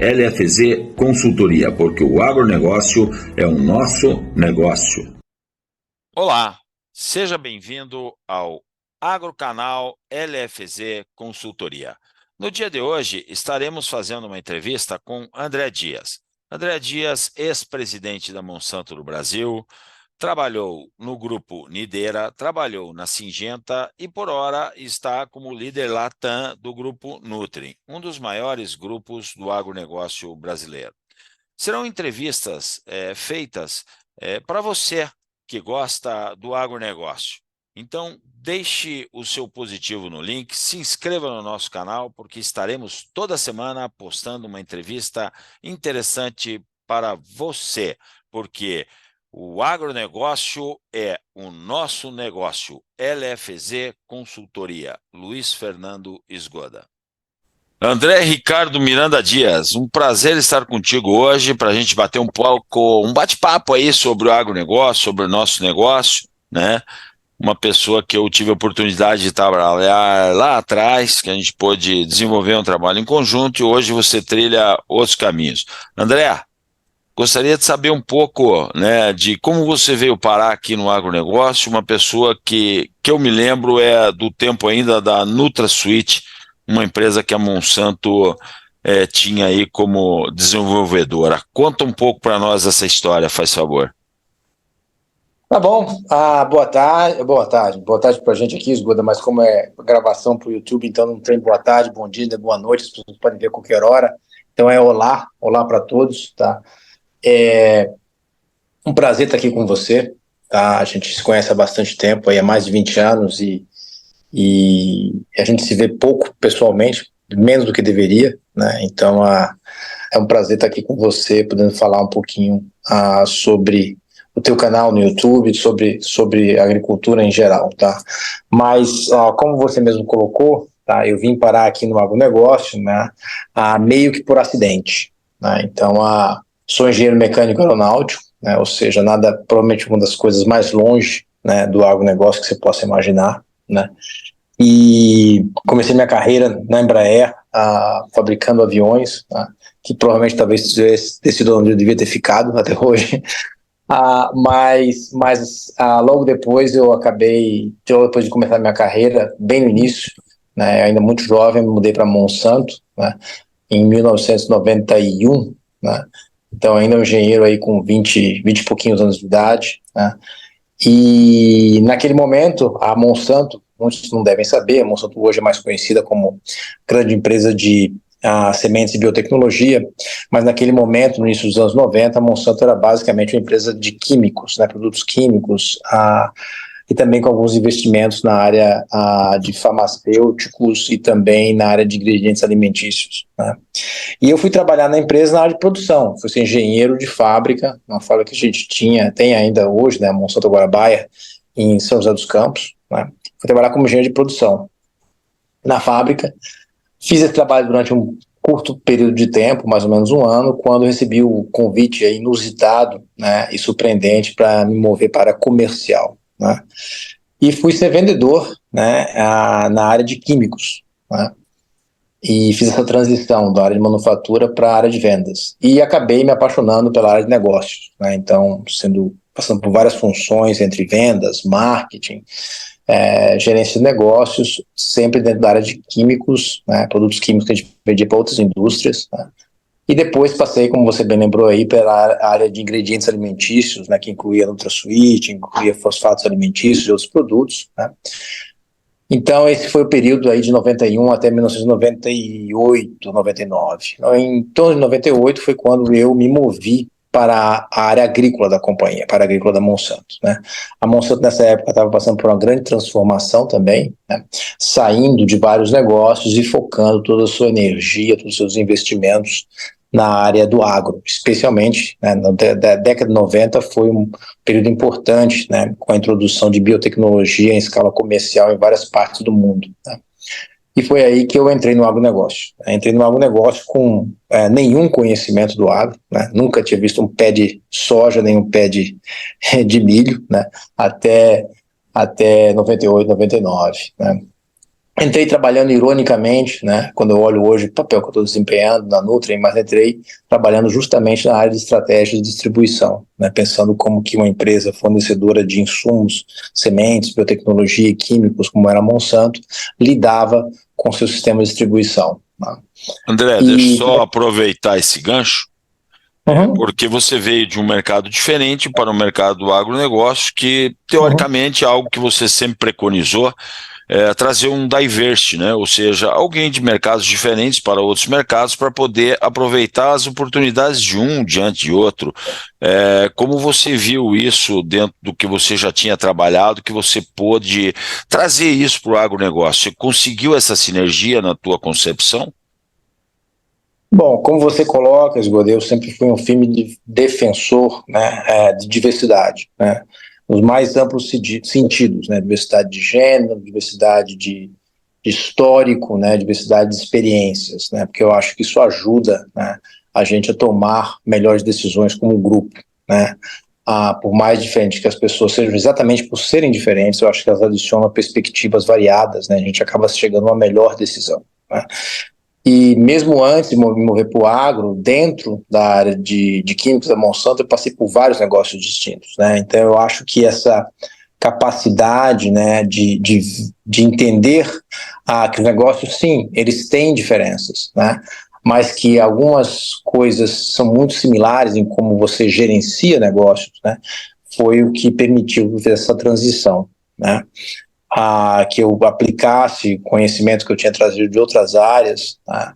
LFZ Consultoria, porque o agronegócio é o nosso negócio. Olá, seja bem-vindo ao Agrocanal LFZ Consultoria. No dia de hoje, estaremos fazendo uma entrevista com André Dias. André Dias, ex-presidente da Monsanto do Brasil, trabalhou no grupo Nidera, trabalhou na Syngenta e, por ora, está como líder Latam do grupo Nutri, um dos maiores grupos do agronegócio brasileiro. Serão entrevistas feitas para você que gosta do agronegócio. Então, deixe o seu positivo no link, se inscreva no nosso canal, porque estaremos toda semana postando uma entrevista interessante para você, porque o agronegócio é o nosso negócio. LFZ Consultoria, Luiz Fernando Esgoda. André Ricardo Miranda Dias, um prazer estar contigo hoje para a gente bater um bate-papo aí sobre o agronegócio, sobre o nosso negócio, né? Uma pessoa que eu tive a oportunidade de trabalhar lá atrás, que a gente pôde desenvolver um trabalho em conjunto e hoje você trilha outros caminhos. André, gostaria de saber um pouco, né, de como você veio parar aqui no agronegócio, uma pessoa que eu me lembro é do tempo ainda da NutraSuite, uma empresa que a Monsanto tinha aí como desenvolvedora. Conta um pouco para nós essa história, faz favor. Tá bom. Boa tarde pra gente aqui, Esgoda, mas como é gravação pro YouTube, então não tem boa tarde, bom dia, boa noite, as pessoas podem ver a qualquer hora. Então é olá para todos, tá? É um prazer estar aqui com você, tá? A gente se conhece há bastante tempo, aí há mais de 20 anos e a gente se vê pouco pessoalmente, menos do que deveria, né? Então é um prazer estar aqui com você, podendo falar um pouquinho sobre o teu canal no YouTube, sobre agricultura em geral, tá? Mas, como você mesmo colocou, tá? Eu vim parar aqui no agronegócio, né? Meio que por acidente, né? Então, sou engenheiro mecânico aeronáutico, né? Ou seja, provavelmente uma das coisas mais longe, né, do agronegócio que você possa imaginar, né? E comecei minha carreira na Embraer, fabricando aviões, tá? Que provavelmente talvez tivesse sido onde eu devia ter ficado até hoje. Mas logo depois depois de começar minha carreira, bem no início, né, ainda muito jovem, me mudei para Monsanto, né, em 1991, né, então ainda um engenheiro aí com 20 e pouquinhos anos de idade, né, e naquele momento a Monsanto, muitos não devem saber, a Monsanto hoje é mais conhecida como grande empresa de sementes e biotecnologia, mas naquele momento, no início dos anos 90, a Monsanto era basicamente uma empresa de químicos, né, produtos químicos, e também com alguns investimentos na área de farmacêuticos e também na área de ingredientes alimentícios, né. E eu fui trabalhar na empresa na área de produção, fui ser engenheiro de fábrica, uma fábrica que a gente tem ainda hoje, né, a Monsanto Guarabaia, em São José dos Campos, né. Fui trabalhar como engenheiro de produção na fábrica. Fiz esse trabalho durante um curto período de tempo, mais ou menos um ano, quando recebi o convite inusitado, né, e surpreendente para me mover para comercial, né, e fui ser vendedor, né, na área de químicos, né, e fiz essa transição da área de manufatura para a área de vendas e acabei me apaixonando pela área de negócios, né, então passando por várias funções entre vendas, marketing, gerência de negócios, sempre dentro da área de químicos, né, produtos químicos que a gente vendia para outras indústrias, né, e depois passei, como você bem lembrou aí, pela área de ingredientes alimentícios, né, que incluía NutraSuite, incluía fosfatos alimentícios e outros produtos, né. Então esse foi o período aí de 91 até 1998, 99. Em torno de 98 foi quando eu me movi para a área agrícola da companhia, para a agrícola da Monsanto, né? A Monsanto nessa época estava passando por uma grande transformação também, né? Saindo de vários negócios e focando toda a sua energia, todos os seus investimentos na área do agro, especialmente, né, na década de 90 foi um período importante, né, com a introdução de biotecnologia em escala comercial em várias partes do mundo, né? E foi aí que eu entrei no agronegócio. Entrei no agronegócio com nenhum conhecimento do agro, né? Nunca tinha visto um pé de soja, nem um pé de milho, né? Até 98, 99, né? Entrei trabalhando ironicamente, né, quando eu olho hoje o papel que eu estou desempenhando na Nutrien, mas entrei trabalhando justamente na área de estratégia de distribuição, né, pensando como que uma empresa fornecedora de insumos, sementes, biotecnologia e químicos, como era a Monsanto, lidava com seu sistema de distribuição. Né. André, deixa eu só aproveitar esse gancho, Uhum. porque você veio de um mercado diferente para o mercado do agronegócio, que teoricamente é algo que você sempre preconizou, trazer um diversity, né? Ou seja, alguém de mercados diferentes para outros mercados para poder aproveitar as oportunidades de um diante de outro. Como você viu isso dentro do que você já tinha trabalhado, que você pôde trazer isso para o agronegócio? Você conseguiu essa sinergia na tua concepção? Bom, como você coloca, Esgoda, eu sempre fui um firme defensor, né, de diversidade, né, nos mais amplos sentidos, né, diversidade de gênero, diversidade de histórico, né, diversidade de experiências, né, porque eu acho que isso ajuda, né, a gente a tomar melhores decisões como grupo, né. Por mais diferentes que as pessoas sejam, exatamente por serem diferentes, eu acho que elas adicionam perspectivas variadas, né, a gente acaba chegando a uma melhor decisão, né. E mesmo antes de me mover para o agro, dentro da área de químicos da Monsanto, eu passei por vários negócios distintos, né? Então eu acho que essa capacidade, né, de entender que os negócios, sim, eles têm diferenças, né? Mas que algumas coisas são muito similares em como você gerencia negócios, né? Foi o que permitiu essa transição, né? Que eu aplicasse conhecimento que eu tinha trazido de outras áreas, né,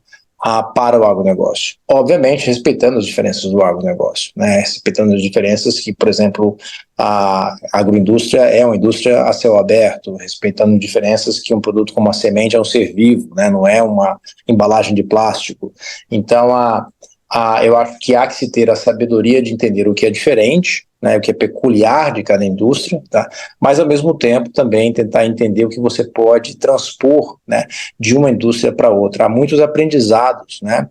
para o agronegócio. Obviamente, respeitando as diferenças do agronegócio, né, respeitando as diferenças que, por exemplo, a agroindústria é uma indústria a céu aberto, respeitando diferenças que um produto como a semente é um ser vivo, né, não é uma embalagem de plástico. Então, eu acho que há que se ter a sabedoria de entender o que é diferente, né, o que é peculiar de cada indústria, tá? Mas ao mesmo tempo também tentar entender o que você pode transpor, né, de uma indústria para outra. Há muitos aprendizados, né?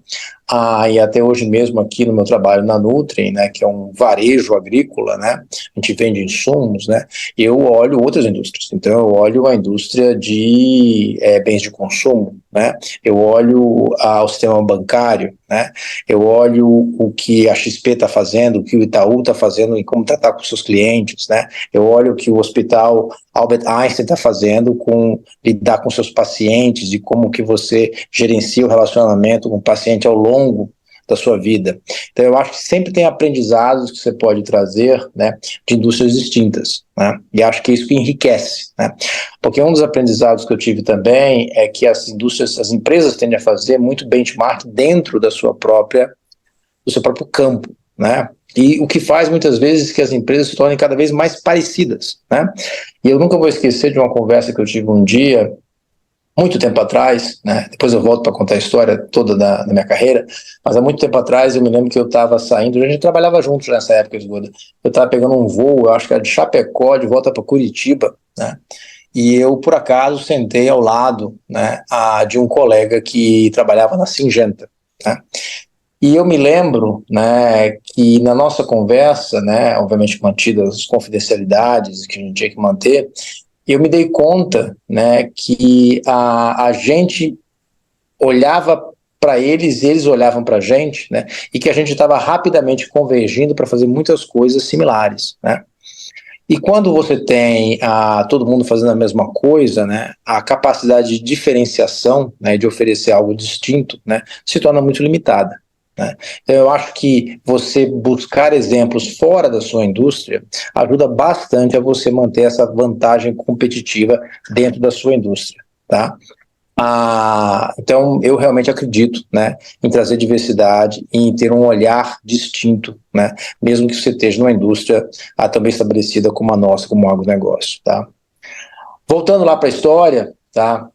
E até hoje mesmo aqui no meu trabalho na Nutrien, né, que é um varejo agrícola, né, a gente vende insumos, né, eu olho outras indústrias. Então eu olho a indústria de bens de consumo, né, eu olho o sistema bancário, né, eu olho o que a XP está fazendo, o que o Itaú está fazendo e como tratar com seus clientes, né, eu olho o que o hospital Albert Einstein está fazendo com lidar com seus pacientes e como que você gerencia o relacionamento com o paciente ao longo da sua vida. Então eu acho que sempre tem aprendizados que você pode trazer, né, de indústrias distintas, né, e acho que é isso que enriquece, né, porque um dos aprendizados que eu tive também é que as indústrias, as empresas tendem a fazer muito benchmark dentro do seu próprio campo, né, e o que faz muitas vezes que as empresas se tornem cada vez mais parecidas, né, e eu nunca vou esquecer de uma conversa que eu tive um dia, muito tempo atrás, né, depois eu volto para contar a história toda da minha carreira, mas há muito tempo atrás eu me lembro que eu estava saindo, a gente trabalhava juntos nessa época, eu estava pegando um voo, eu acho que era de Chapecó, de volta para Curitiba, né, e eu, por acaso, sentei ao lado, né, de um colega que trabalhava na Syngenta, né, e eu me lembro, né, que na nossa conversa, né, obviamente mantidas as confidencialidades que a gente tinha que manter, eu me dei conta, né, que a gente olhava para eles, eles olhavam para a gente, né, e que a gente estava rapidamente convergindo para fazer muitas coisas similares, né. E quando você tem todo mundo fazendo a mesma coisa, né, a capacidade de diferenciação, né, de oferecer algo distinto, né, se torna muito limitada, né? Então eu acho que você buscar exemplos fora da sua indústria ajuda bastante a você manter essa vantagem competitiva dentro da sua indústria, tá? Então eu realmente acredito, né, em trazer diversidade e em ter um olhar distinto, né, mesmo que você esteja numa indústria também estabelecida como a nossa, como um agronegócio, tá? Voltando lá para a história, tá?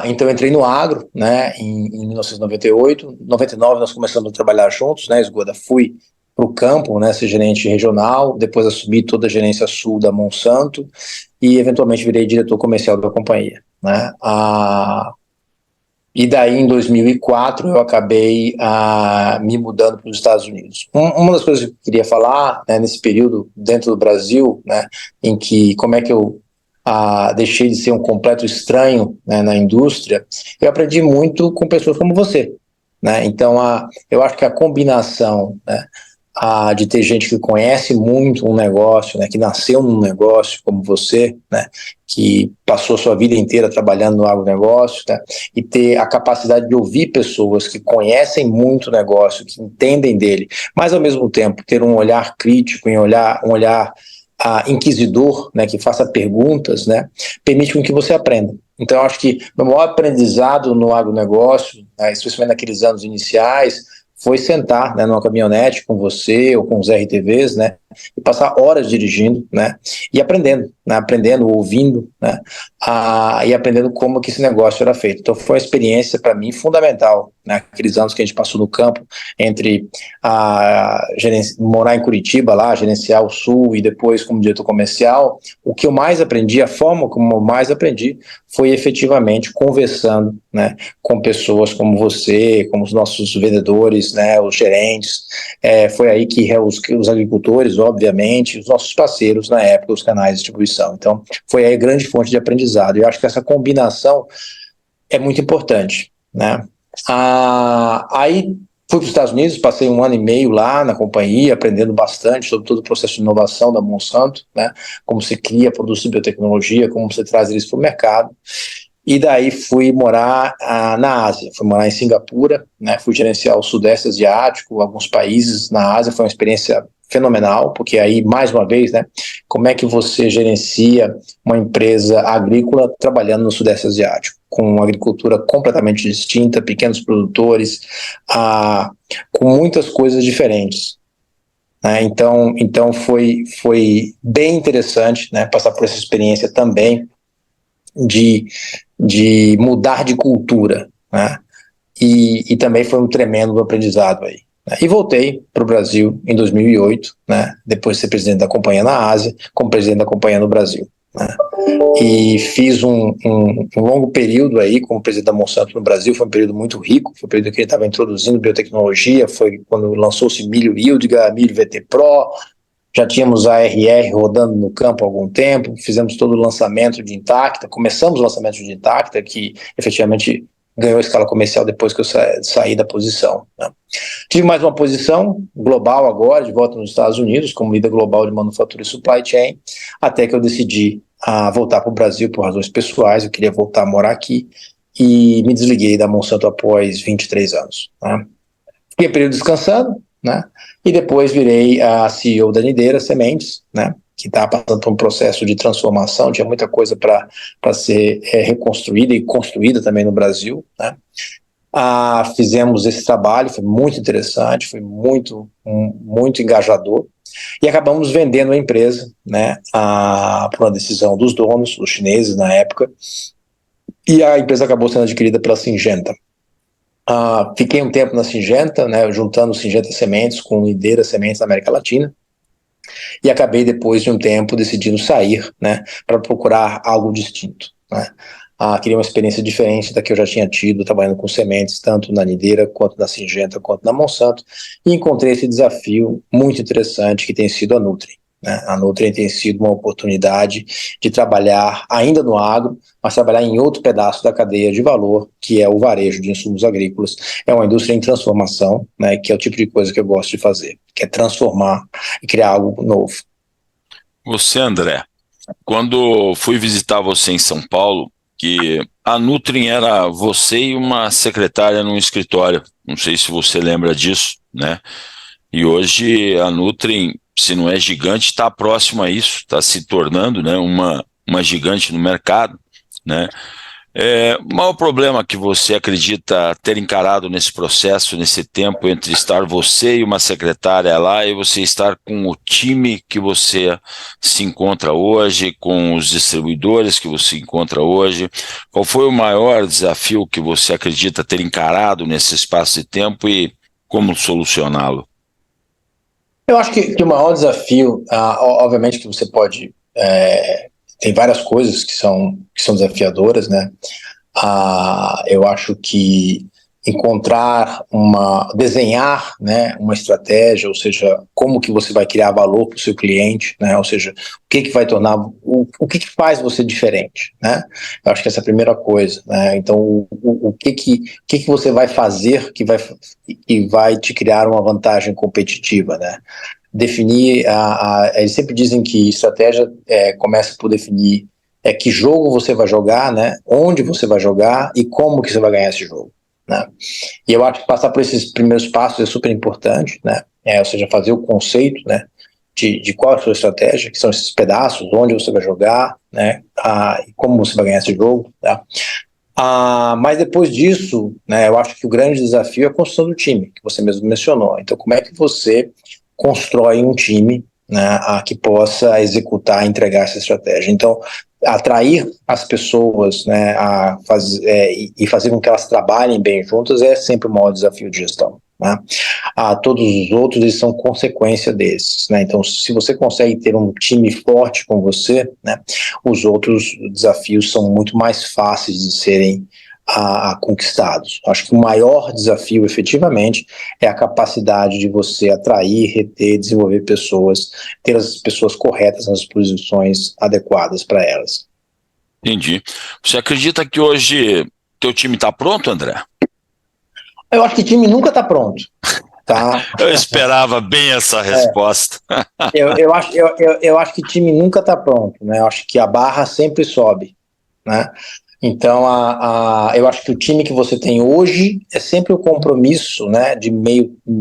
Então entrei no agro, né, em 1998, 99 nós começamos a trabalhar juntos, né, Esgoda, fui para o campo, né, ser gerente regional, depois assumi toda a gerência sul da Monsanto e eventualmente virei diretor comercial da companhia, né, e daí em 2004 eu acabei me mudando para os Estados Unidos. Uma das coisas que eu queria falar, né, nesse período dentro do Brasil, né, em que como é que eu deixei de ser um completo estranho, né, na indústria, eu aprendi muito com pessoas como você, né? Então, eu acho que a combinação, né, de ter gente que conhece muito um negócio, né, que nasceu num negócio como você, né, que passou sua vida inteira trabalhando no agronegócio, né, e ter a capacidade de ouvir pessoas que conhecem muito o negócio, que entendem dele, mas ao mesmo tempo ter um olhar crítico, um olhar inquisidor, né, que faça perguntas, né, permite com que você aprenda. Então, eu acho que o meu maior aprendizado no agronegócio, né, especialmente naqueles anos iniciais, foi sentar, né, numa caminhonete com você ou com os RTVs, né, e passar horas dirigindo, né, e aprendendo, né, ouvindo, né, e aprendendo como que esse negócio era feito. Então foi uma experiência para mim fundamental, né, aqueles anos que a gente passou no campo, entre morar em Curitiba lá, gerenciar o Sul e depois como diretor comercial. O que eu mais aprendi, a forma como eu mais aprendi, foi efetivamente conversando, né, com pessoas como você, como os nossos vendedores, né, os gerentes. Foi aí que os agricultores, obviamente, os nossos parceiros na época, os canais de distribuição. Então, foi aí a grande fonte de aprendizado. E eu acho que essa combinação é muito importante, né? Aí fui para os Estados Unidos, passei 1 ano e meio lá na companhia, aprendendo bastante sobre todo o processo de inovação da Monsanto, né? Como se cria produtos de biotecnologia, como você traz eles para o mercado. E daí fui morar na Ásia, fui morar em Singapura, né? Fui gerenciar o Sudeste Asiático, alguns países na Ásia, foi uma experiência fenomenal, porque aí, mais uma vez, né, como é que você gerencia uma empresa agrícola trabalhando no Sudeste Asiático, com uma agricultura completamente distinta, pequenos produtores, com muitas coisas diferentes. Né? Então foi bem interessante, né, passar por essa experiência também de mudar de cultura, né? E também foi um tremendo aprendizado aí. Né? E voltei para o Brasil em 2008, né? Depois de ser presidente da companhia na Ásia, como presidente da companhia no Brasil. Né? E fiz um longo período aí como presidente da Monsanto no Brasil, foi um período muito rico, foi um período que ele estava introduzindo biotecnologia, foi quando lançou-se milho Íldriga, milho VT Pro, já tínhamos a ARR rodando no campo há algum tempo, fizemos todo o lançamento de Intacta, começamos o lançamento de Intacta, que efetivamente ganhou escala comercial depois que eu saí da posição. Né? Tive mais uma posição global agora, de volta nos Estados Unidos, como líder global de manufatura e supply chain, até que eu decidi voltar para o Brasil por razões pessoais, eu queria voltar a morar aqui, e me desliguei da Monsanto após 23 anos. Né? Fiquei um período descansando, né? E depois virei a CEO da Nideira Sementes, né? Que está passando por um processo de transformação, tinha muita coisa para ser reconstruída e construída também no Brasil, né? Fizemos esse trabalho, foi muito interessante, foi muito engajador, e acabamos vendendo a empresa, né? Por uma decisão dos donos, os chineses na época, e a empresa acabou sendo adquirida pela Syngenta. Fiquei um tempo na Syngenta, né, juntando Syngenta Sementes com Nideira Sementes na América Latina, e acabei depois de um tempo decidindo sair, né, para procurar algo distinto, né. Queria uma experiência diferente da que eu já tinha tido trabalhando com sementes, tanto na Nideira, quanto na Syngenta, quanto na Monsanto, e encontrei esse desafio muito interessante que tem sido a Nutri. Né? A Nutri tem sido uma oportunidade de trabalhar ainda no agro, mas trabalhar em outro pedaço da cadeia de valor, que é o varejo de insumos agrícolas. É uma indústria em transformação, né, que é o tipo de coisa que eu gosto de fazer, que é transformar e criar algo novo. Você, André, quando fui visitar você em São Paulo, que a Nutri era você e uma secretária num escritório, não sei se você lembra disso, né? E hoje a Nutri, se não é gigante, está próximo a isso, está se tornando, né, uma gigante no mercado, né? O maior problema que você acredita ter encarado nesse processo, nesse tempo, entre estar você e uma secretária lá e você estar com o time que você se encontra hoje, com os distribuidores que você encontra hoje, qual foi o maior desafio que você acredita ter encarado nesse espaço de tempo e como solucioná-lo? Eu acho que o maior desafio, obviamente que você pode, tem várias coisas que são desafiadoras, né? Eu acho que desenhar, né, uma estratégia, ou seja, como que você vai criar valor para o seu cliente, né, ou seja, o que vai tornar, o que faz você diferente, né? Eu acho que essa é a primeira coisa, né? Então, o que você vai fazer que vai te criar uma vantagem competitiva, né? Definir, eles sempre dizem que estratégia começa por definir que jogo você vai jogar, né? Onde você vai jogar e como que você vai ganhar esse jogo, né? E eu acho que passar por esses primeiros passos é super importante, né? Ou seja, fazer o conceito, né? De qual é a sua estratégia, que são esses pedaços, onde você vai jogar, né? E como você vai ganhar esse jogo, tá? Mas depois disso, né? Eu acho que o grande desafio é a construção do time, que você mesmo mencionou. Então, como é que você constrói um time, né, que possa executar e entregar essa estratégia? Então, atrair as pessoas, né, e fazer com que elas trabalhem bem juntas é sempre o maior desafio de gestão, né? Todos os outros, eles são consequência desses, né? Então, se você consegue ter um time forte com você, né, os outros desafios são muito mais fáceis de serem conquistados. Acho que o maior desafio, efetivamente, é a capacidade de você atrair, reter, desenvolver pessoas, ter as pessoas corretas nas posições adequadas para elas. Entendi. Você acredita que hoje teu time está pronto, André? Eu acho que time nunca está pronto, tá? Eu esperava bem essa resposta. Eu acho que time nunca está pronto, né? Eu acho que a barra sempre sobe, né? Então, eu acho que o time que você tem hoje é sempre o compromisso, né?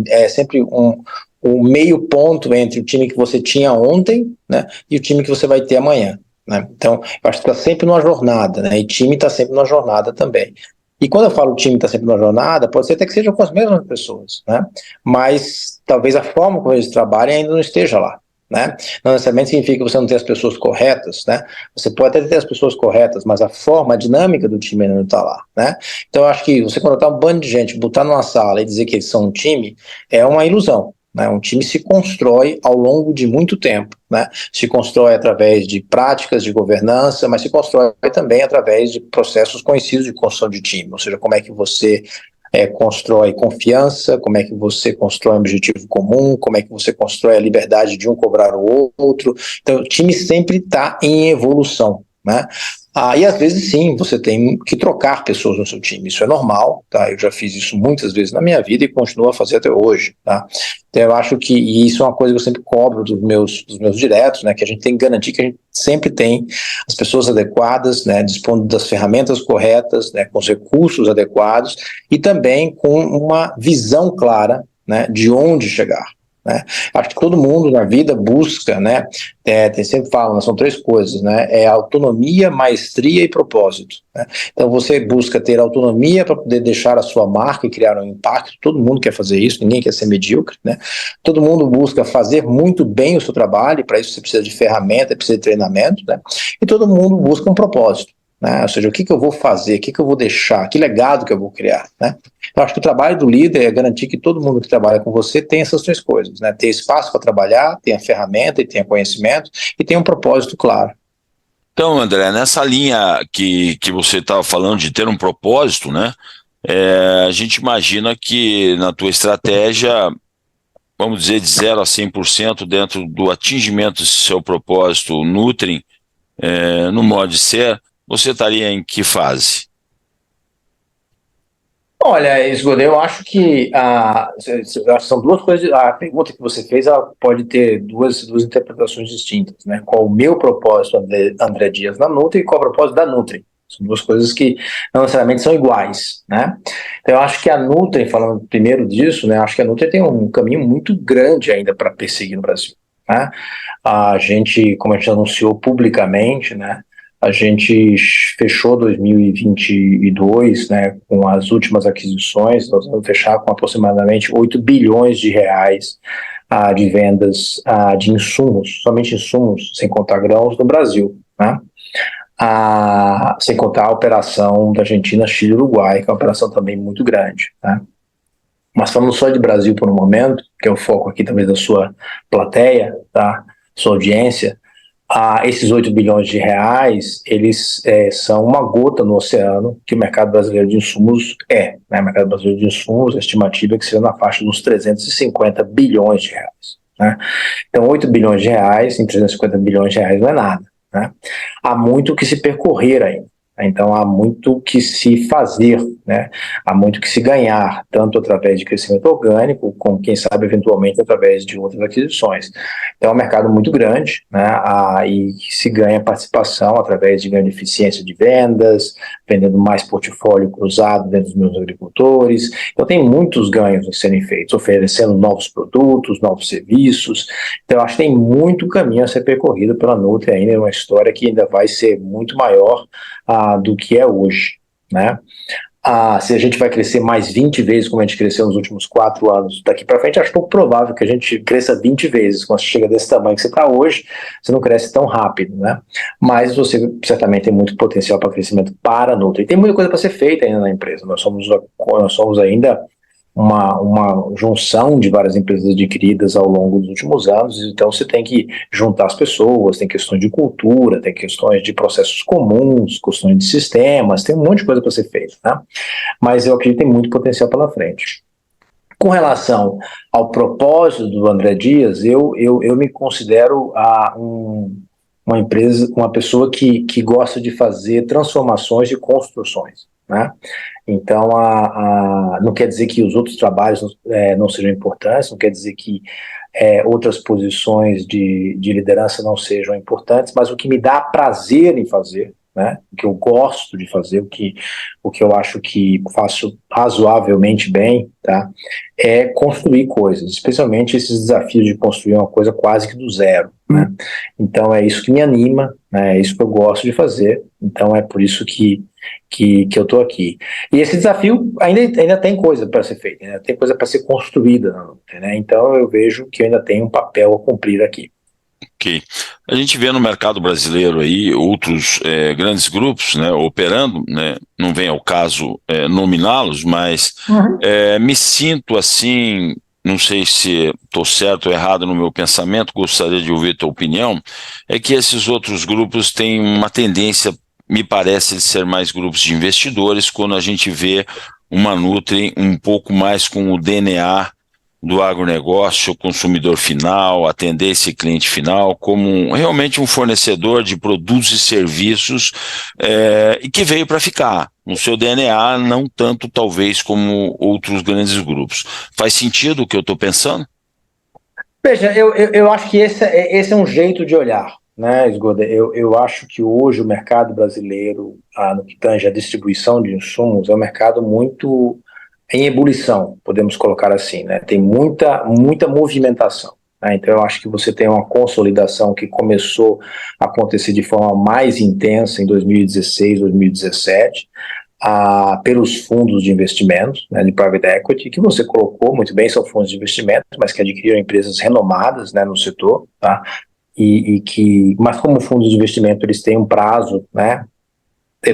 É sempre um meio ponto entre o time que você tinha ontem, né? E o time que você vai ter amanhã, né? Então, eu acho que está sempre numa jornada, né? E time está sempre numa jornada também. E quando eu falo time está sempre numa jornada, pode ser até que seja com as mesmas pessoas, né? Mas talvez a forma como eles trabalhem ainda não esteja lá, né? Não necessariamente significa que você não tem as pessoas corretas, né? Você pode até ter as pessoas corretas, mas a forma, a dinâmica do time ainda não está lá, né? Então eu acho que você contratar um bando de gente, botar numa sala e dizer que eles são um time, é uma ilusão, né? Um time se constrói ao longo de muito tempo, né? Se constrói através de práticas de governança, mas se constrói também através de processos conhecidos de construção de time, ou seja, como é que você constrói confiança, como é que você constrói um objetivo comum, como é que você constrói a liberdade de um cobrar o outro. Então, o time sempre está em evolução, né? E às vezes sim, você tem que trocar pessoas no seu time, isso é normal, tá? Eu já fiz isso muitas vezes na minha vida e continuo a fazer até hoje, tá? Então eu acho que, e isso é uma coisa que eu sempre cobro dos meus diretos, né? Que a gente tem que garantir que a gente sempre tem as pessoas adequadas, né? Dispondo das ferramentas corretas, né? Com os recursos adequados e também com uma visão clara, né? De onde chegar. Né? Acho que todo mundo na vida busca, né? Sempre falam, são três coisas, né? É autonomia, maestria e propósito. Né? Então você busca ter autonomia para poder deixar a sua marca e criar um impacto. Todo mundo quer fazer isso, ninguém quer ser medíocre, né? Todo mundo busca fazer muito bem o seu trabalho, e para isso você precisa de ferramenta, precisa de treinamento, né? E todo mundo busca um propósito. Né? Ou seja, o que eu vou fazer, o que eu vou deixar, que legado que eu vou criar, né? Eu acho que o trabalho do líder é garantir que todo mundo que trabalha com você tem essas três coisas, né? Ter espaço para trabalhar, tenha ferramenta e tenha conhecimento e tenha um propósito claro. Então, André, nessa linha que você estava falando de ter um propósito, né? A gente imagina que na tua estratégia, vamos dizer, de 0 a 100% dentro do atingimento desse seu propósito Nutrem, no modo de ser, você estaria em que fase? Olha, Esgoda, eu acho que são duas coisas. A pergunta que você fez, ela pode ter duas interpretações distintas, né? Qual o meu propósito, André Dias, na Nutri, e qual o propósito da Nutri? São duas coisas que não necessariamente são iguais, né? Então, eu acho que a Nutri, falando primeiro disso, né? Acho que a Nutri tem um caminho muito grande ainda para perseguir no Brasil, né? A gente, como a gente anunciou publicamente, né? A gente fechou 2022, né, com as últimas aquisições, nós vamos fechar com aproximadamente 8 bilhões de reais de vendas de insumos, somente insumos, sem contar grãos, no Brasil, né? Sem contar a operação da Argentina, Chile e Uruguai, que é uma operação também muito grande, né? Mas falando só de Brasil por um momento, que é o foco aqui talvez da sua plateia, tá? Sua audiência, Esses 8 bilhões de reais, eles são uma gota no oceano que o mercado brasileiro de insumos né? O mercado brasileiro de insumos, a estimativa é que seja na faixa de uns 350 bilhões de reais, né? Então, 8 bilhões de reais em 350 bilhões de reais não é nada, né? Há muito que se percorrer ainda. Então, há muito que se fazer, né? Há muito que se ganhar, tanto através de crescimento orgânico, como, quem sabe, eventualmente, através de outras aquisições. Então, é um mercado muito grande, né? E se ganha participação através de ganho de eficiência de vendas, vendendo mais portfólio cruzado dentro dos meus agricultores. Então, tem muitos ganhos a serem feitos, oferecendo novos produtos, novos serviços. Então, eu acho que tem muito caminho a ser percorrido pela Nutri ainda, é uma história que ainda vai ser muito maior do que é hoje, né? Se a gente vai crescer mais 20 vezes como a gente cresceu nos últimos 4 anos, daqui para frente acho pouco provável que a gente cresça 20 vezes. Quando você chega desse tamanho que você está hoje, você não cresce tão rápido, né? Mas você certamente tem muito potencial para crescimento para a Nutri. E tem muita coisa para ser feita ainda na empresa. Nós somos ainda uma junção de várias empresas adquiridas ao longo dos últimos anos, então você tem que juntar as pessoas, tem questões de cultura, tem questões de processos comuns, questões de sistemas, tem um monte de coisa para ser feita, né? Mas eu acredito que tem muito potencial pela frente. Com relação ao propósito do André Dias, eu me considero uma pessoa que gosta de fazer transformações e construções, né? Então, não quer dizer que os outros trabalhos não sejam importantes, não quer dizer que outras posições de liderança não sejam importantes, mas o que me dá prazer em fazer, né, o que eu gosto de fazer, o que eu acho que faço razoavelmente bem, tá, é construir coisas, especialmente esses desafios de construir uma coisa quase que do zero, né? Então é isso que me anima, né, é isso que eu gosto de fazer, então é por isso que eu estou aqui. E esse desafio ainda tem coisa para ser feita, ainda tem coisa para ser construída, né? Então eu vejo que eu ainda tenho um papel a cumprir aqui. Ok. A gente vê no mercado brasileiro aí outros grandes grupos, né, operando, né, não vem ao caso nominá-los, mas me sinto assim, não sei se estou certo ou errado no meu pensamento, gostaria de ouvir a tua opinião, é que esses outros grupos têm uma tendência, me parece, de ser mais grupos de investidores, quando a gente vê uma Nutri um pouco mais com o DNA do agronegócio, o consumidor final, atender esse cliente final como realmente um fornecedor de produtos e serviços e que veio para ficar. No seu DNA, não tanto talvez como outros grandes grupos. Faz sentido o que eu estou pensando? Veja, eu acho que esse é um jeito de olhar, né, Esgoda? Eu acho que hoje o mercado brasileiro, no que tange a distribuição de insumos, é um mercado muito em ebulição, podemos colocar assim, né? Tem muita movimentação, né? Então eu acho que você tem uma consolidação que começou a acontecer de forma mais intensa em 2016, 2017, pelos fundos de investimentos, né, de private equity, que você colocou muito bem, são fundos de investimento, mas que adquiriram empresas renomadas, né, no setor, tá? Mas como fundos de investimento eles têm um prazo, né,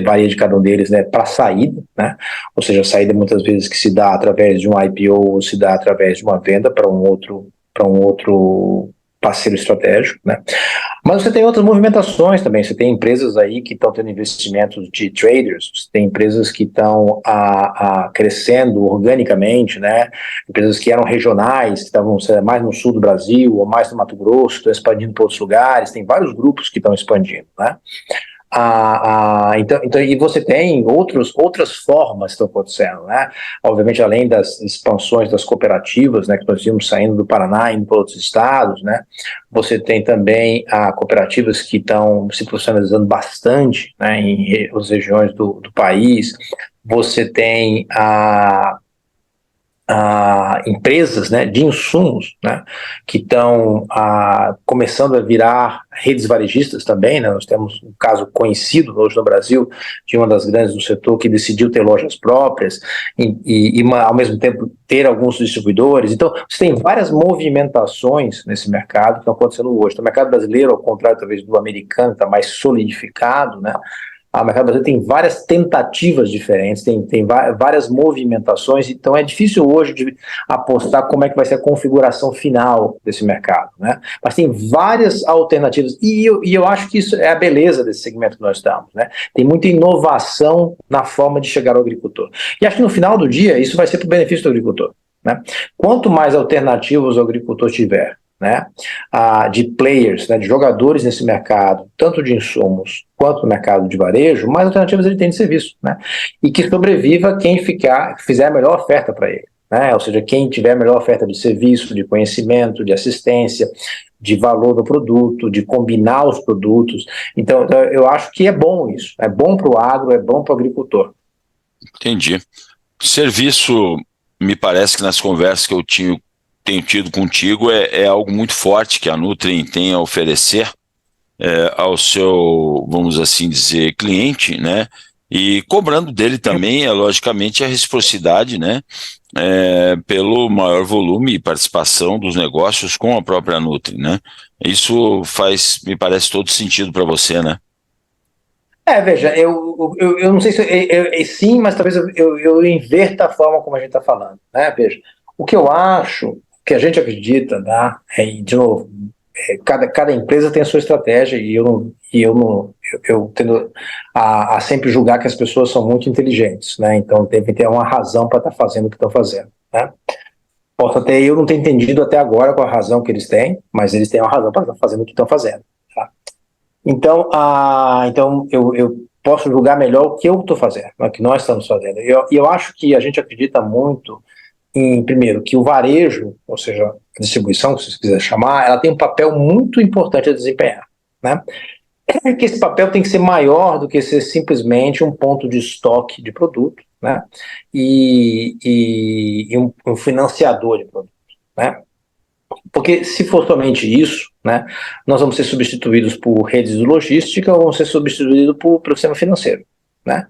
varia de cada um deles, né, para saída, né, ou seja, a saída muitas vezes que se dá através de um IPO ou se dá através de uma venda para um outro parceiro estratégico, né. Mas você tem outras movimentações também, você tem empresas aí que estão tendo investimentos de traders, você tem empresas que estão crescendo organicamente, né, empresas que eram regionais, que estavam mais no sul do Brasil ou mais no Mato Grosso, estão expandindo para outros lugares, tem vários grupos que estão expandindo, né. Então, e você tem outras formas que estão acontecendo, né? Obviamente, além das expansões das cooperativas, né, que nós vimos saindo do Paraná e indo para outros estados, né? Você tem também cooperativas que estão se profissionalizando bastante, né, em outras regiões do país. Você tem empresas, né, de insumos, né, que estão começando a virar redes varejistas também, né. Nós temos um caso conhecido hoje no Brasil de uma das grandes do setor que decidiu ter lojas próprias e ao mesmo tempo ter alguns distribuidores. Então você tem várias movimentações nesse mercado que estão acontecendo hoje. Então, o mercado brasileiro, ao contrário talvez do americano, está mais solidificado, né. o mercado brasileiro tem várias tentativas diferentes, tem várias movimentações, então é difícil hoje de apostar como é que vai ser a configuração final desse mercado, né? Mas tem várias alternativas, e eu acho que isso é a beleza desse segmento que nós estamos, né? Tem muita inovação na forma de chegar ao agricultor. E acho que no final do dia, isso vai ser para o benefício do agricultor, né? Quanto mais alternativas o agricultor tiver, né, de players, né, de jogadores nesse mercado, tanto de insumos quanto no mercado de varejo, mais alternativas ele tem de serviço, né, e que sobreviva quem fizer a melhor oferta para ele, né, ou seja, quem tiver a melhor oferta de serviço, de conhecimento, de assistência, de valor do produto, de combinar os produtos. Então eu acho que é bom isso, é bom para o agro, é bom para o agricultor. Entendi. Serviço, me parece que nas conversas que eu tenho tido contigo, é algo muito forte que a Nutrim tem a oferecer ao seu, vamos assim dizer, cliente, né? E cobrando dele também, logicamente, a reciprocidade, né? Pelo maior volume e participação dos negócios com a própria Nutrim, né? Isso me parece todo sentido para você, né? Veja, eu não sei se sim, mas talvez eu inverta a forma como a gente está falando, né? Veja, o que eu acho, que a gente acredita, né? De novo, cada empresa tem a sua estratégia e eu tendo a sempre julgar que as pessoas são muito inteligentes, né? Então devem ter uma razão para estar fazendo o que estão fazendo, né? Posso até eu não ter entendido até agora qual a razão que eles têm, mas eles têm uma razão para estar fazendo o que estão fazendo. Tá? Então, eu posso julgar melhor o que eu estou fazendo, o que nós estamos fazendo. E eu acho que a gente acredita muito primeiro, que o varejo, ou seja, a distribuição, se você quiser chamar, ela tem um papel muito importante a desempenhar, né? Que esse papel tem que ser maior do que ser simplesmente um ponto de estoque de produto, né? E um financiador de produto, né? Porque se for somente isso, né, nós vamos ser substituídos por redes de logística ou vamos ser substituídos pelo sistema financeiro, né?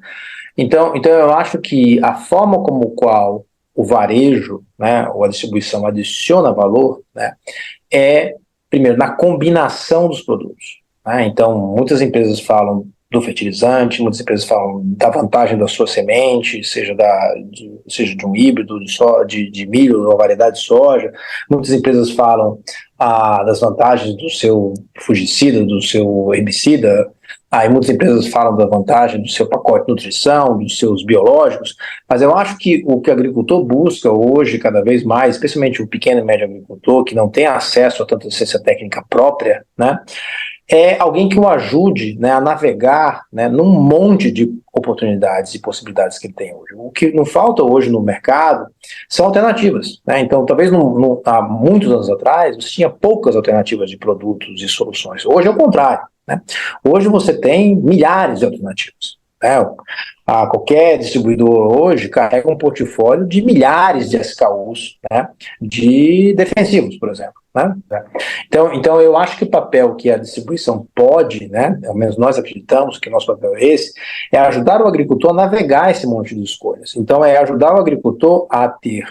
Então eu acho que a forma como qual o varejo, né, ou a distribuição adiciona valor, né, primeiro, na combinação dos produtos. Né? Então, muitas empresas falam do fertilizante, muitas empresas falam da vantagem da sua semente, seja de um híbrido de milho ou variedade de soja. Muitas empresas falam das vantagens do seu fungicida, do seu herbicida. Aí muitas empresas falam da vantagem do seu pacote de nutrição, dos seus biológicos, mas eu acho que o que o agricultor busca hoje, cada vez mais, especialmente o pequeno e médio agricultor, que não tem acesso a tanta ciência técnica própria, né, é alguém que o ajude, né, a navegar, né, num monte de oportunidades e possibilidades que ele tem hoje. O que não falta hoje no mercado são alternativas. Né? Então, talvez há muitos anos atrás, você tinha poucas alternativas de produtos e soluções. Hoje é o contrário. Né? Hoje você tem milhares de alternativas. Né? Qualquer distribuidor hoje carrega um portfólio de milhares de SKUs, né, de defensivos, por exemplo. Né? Então eu acho que o papel que a distribuição pode, né, ao menos nós acreditamos que o nosso papel é esse, é ajudar o agricultor a navegar esse monte de escolhas. Então é ajudar o agricultor a ter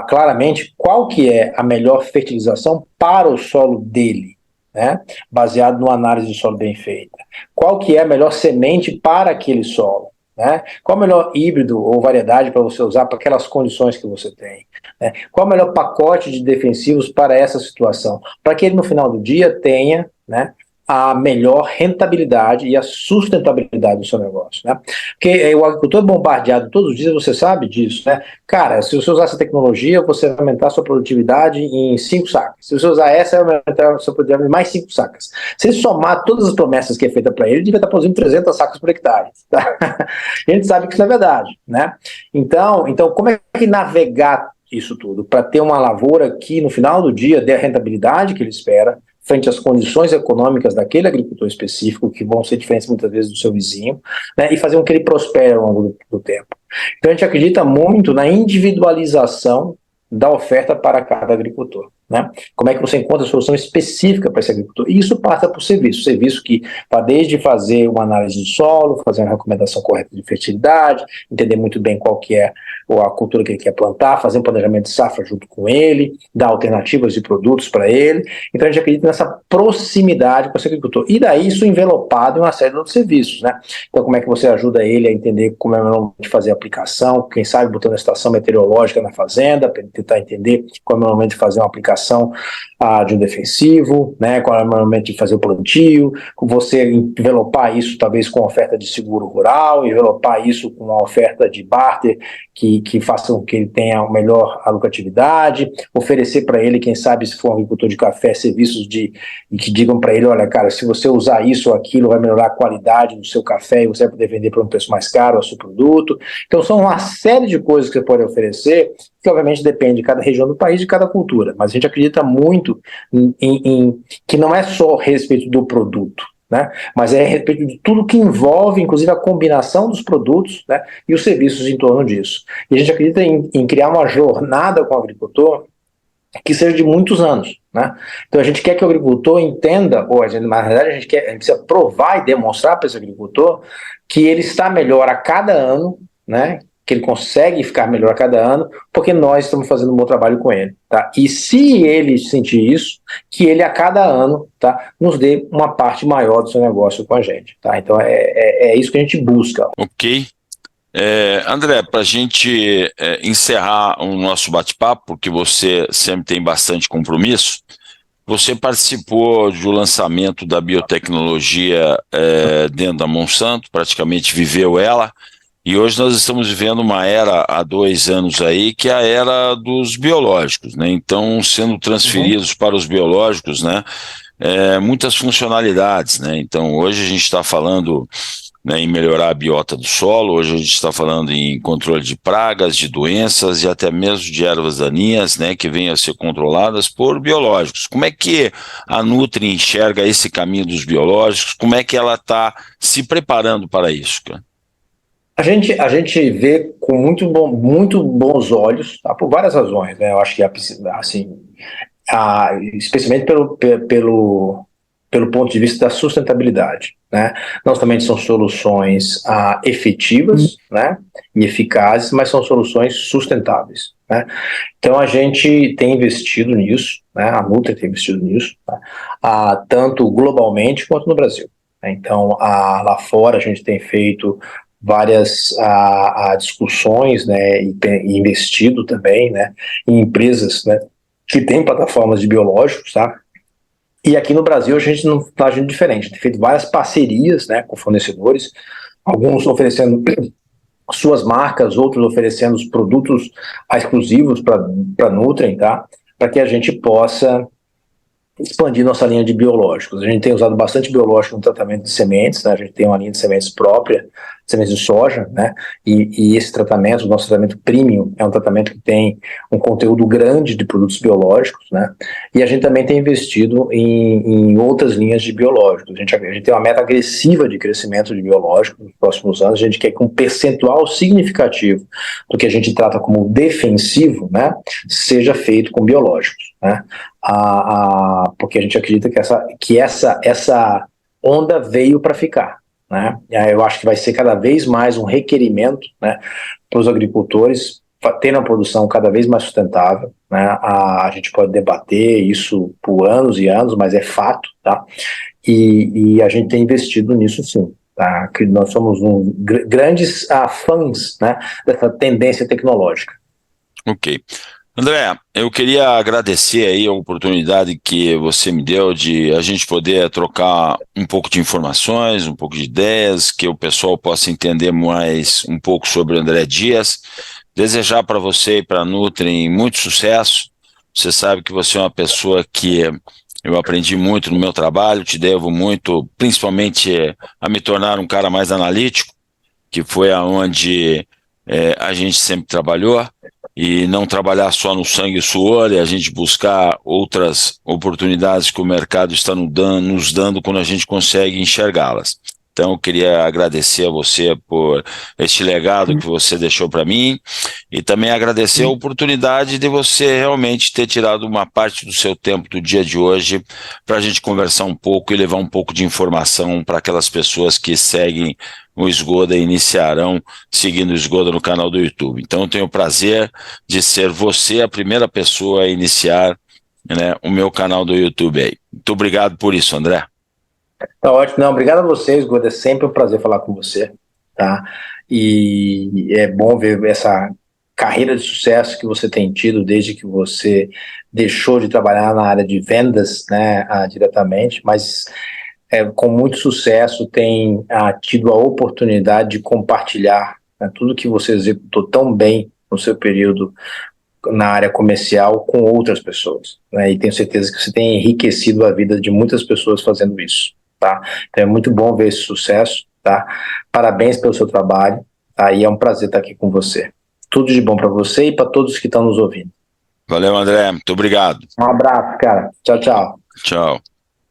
claramente qual que é a melhor fertilização para o solo dele, né, baseado numa análise de solo bem feita. Qual que é a melhor semente para aquele solo? Né? Qual o melhor híbrido ou variedade para você usar para aquelas condições que você tem? Né? Qual o melhor pacote de defensivos para essa situação? Para que ele, no final do dia, tenha, né, a melhor rentabilidade e a sustentabilidade do seu negócio, né? Porque o agricultor é bombardeado todos os dias, você sabe disso, né? Cara, se você usar essa tecnologia, você vai aumentar a sua produtividade em 5 sacas. Se você usar essa, vai aumentar a sua produtividade em mais 5 sacas. Se ele somar todas as promessas que é feita para ele devia estar produzindo 300 sacas por hectare. Tá? A gente sabe que isso é verdade, né? Então, como é que navegar isso tudo para ter uma lavoura que, no final do dia, dê a rentabilidade que ele espera, frente às condições econômicas daquele agricultor específico, que vão ser diferentes muitas vezes do seu vizinho, né, e fazer com que ele prospere ao longo do tempo. Então a gente acredita muito na individualização da oferta para cada agricultor. né? Como é que você encontra a solução específica para esse agricultor? E isso passa por serviço que vai desde fazer uma análise do solo, fazer uma recomendação correta de fertilidade, entender muito bem qual que é a cultura que ele quer plantar, fazer um planejamento de safra junto com ele, dar alternativas de produtos para ele. Então a gente acredita nessa proximidade com esse agricultor. E daí isso envelopado em uma série de outros serviços, né? Então como é que você ajuda ele a entender como é melhor de fazer a aplicação, quem sabe botando a estação meteorológica na fazenda, para ele tentar entender como é o momento de fazer uma aplicação de um defensivo, né? Qual é o momento de fazer o plantio, você envelopar isso talvez com oferta de seguro rural, envelopar isso com uma oferta de barter que faça com que ele tenha uma melhor lucratividade, oferecer para ele, quem sabe, se for um agricultor de café, serviços que digam para ele, olha, cara, se você usar isso ou aquilo, vai melhorar a qualidade do seu café e você vai poder vender por um preço mais caro o seu produto. Então, são uma série de coisas que você pode oferecer, que obviamente depende de cada região do país, de cada cultura, mas a gente acredita muito que não é só a respeito do produto, né? Mas é a respeito de tudo que envolve, inclusive a combinação dos produtos, né? E os serviços em torno disso. E a gente acredita em criar uma jornada com o agricultor que seja de muitos anos, né? Então a gente quer que o agricultor entenda, na verdade a gente precisa provar e demonstrar para esse agricultor que ele está melhor a cada ano, né? Que ele consegue ficar melhor a cada ano, porque nós estamos fazendo um bom trabalho com ele, tá? E se ele sentir isso, que ele a cada ano, tá, nos dê uma parte maior do seu negócio com a gente, tá? Então é isso que a gente busca. Ok. André, para a gente encerrar o nosso bate-papo, porque você sempre tem bastante compromisso, você participou do lançamento da biotecnologia dentro da Monsanto, praticamente viveu ela. E hoje nós estamos vivendo uma era, há 2 anos aí, que é a era dos biológicos, né? Então, sendo transferidos para os biológicos, né? Muitas funcionalidades, né? Então, hoje a gente está falando, né, em melhorar a biota do solo, hoje a gente está falando em controle de pragas, de doenças e até mesmo de ervas daninhas, né? Que venham a ser controladas por biológicos. Como é que a Nutri enxerga esse caminho dos biológicos? Como é que ela está se preparando para isso, cara? A gente vê com muito bons olhos, tá? Por várias razões, né? Eu acho que assim, especialmente pelo ponto de vista da sustentabilidade, né? Não somente são soluções efetivas, né, e eficazes, mas são soluções sustentáveis, né? Então a gente tem investido nisso, né? A Nutri tem investido nisso, tá? Tanto globalmente quanto no Brasil. Então lá fora a gente tem feito várias discussões, né, e investido também, né, em empresas, né, que têm plataformas de biológicos, tá? E aqui no Brasil a gente não está agindo diferente, a gente tem feito várias parcerias, né, com fornecedores, alguns oferecendo suas marcas, outros oferecendo os produtos exclusivos para Nutrien, tá? Para que a gente possa expandir nossa linha de biológicos. A gente tem usado bastante biológico no tratamento de sementes, né? A gente tem uma linha de sementes própria, sementes de soja, né? E esse tratamento, o nosso tratamento premium, é um tratamento que tem um conteúdo grande de produtos biológicos, né? E a gente também tem investido em outras linhas de biológicos. A gente tem uma meta agressiva de crescimento de biológicos nos próximos anos. A gente quer que um percentual significativo do que a gente trata como defensivo, né, seja feito com biológicos, né? Porque a gente acredita que essa onda veio para ficar, né? Eu acho que vai ser cada vez mais um requerimento, né, para os agricultores terem uma produção cada vez mais sustentável, né? A gente pode debater isso por anos e anos, mas é fato, tá? E a gente tem investido nisso sim, tá? Que nós somos grandes fãs, né, dessa tendência tecnológica. Ok. André, eu queria agradecer aí a oportunidade que você me deu de a gente poder trocar um pouco de informações, um pouco de ideias, que o pessoal possa entender mais um pouco sobre o André Dias. Desejar para você e para a Nutrien muito sucesso. Você sabe que você é uma pessoa que eu aprendi muito no meu trabalho, te devo muito, principalmente a me tornar um cara mais analítico, que foi aonde a gente sempre trabalhou. E não trabalhar só no sangue e suor, e a gente buscar outras oportunidades que o mercado está nos dando quando a gente consegue enxergá-las. Então, eu queria agradecer a você por este legado que você deixou para mim e também agradecer a oportunidade de você realmente ter tirado uma parte do seu tempo do dia de hoje para a gente conversar um pouco e levar um pouco de informação para aquelas pessoas que seguem o Esgoda e iniciarão seguindo o Esgoda no canal do YouTube. Então, eu tenho o prazer de ser você a primeira pessoa a iniciar, né, o meu canal do YouTube aí. Muito obrigado por isso, André. Tá ótimo. Não, obrigado a vocês, Gordo. É sempre um prazer falar com você, tá? E é bom ver essa carreira de sucesso que você tem tido desde que você deixou de trabalhar na área de vendas, né, diretamente, mas com muito sucesso tem tido a oportunidade de compartilhar, né, tudo que você executou tão bem no seu período na área comercial com outras pessoas, né? E tenho certeza que você tem enriquecido a vida de muitas pessoas fazendo isso, tá? Então é muito bom ver esse sucesso, tá? Parabéns pelo seu trabalho, tá? E é um prazer estar aqui com você. Tudo de bom para você e para todos que estão nos ouvindo. Valeu, André. Muito obrigado. Um abraço, cara. Tchau, tchau. Tchau.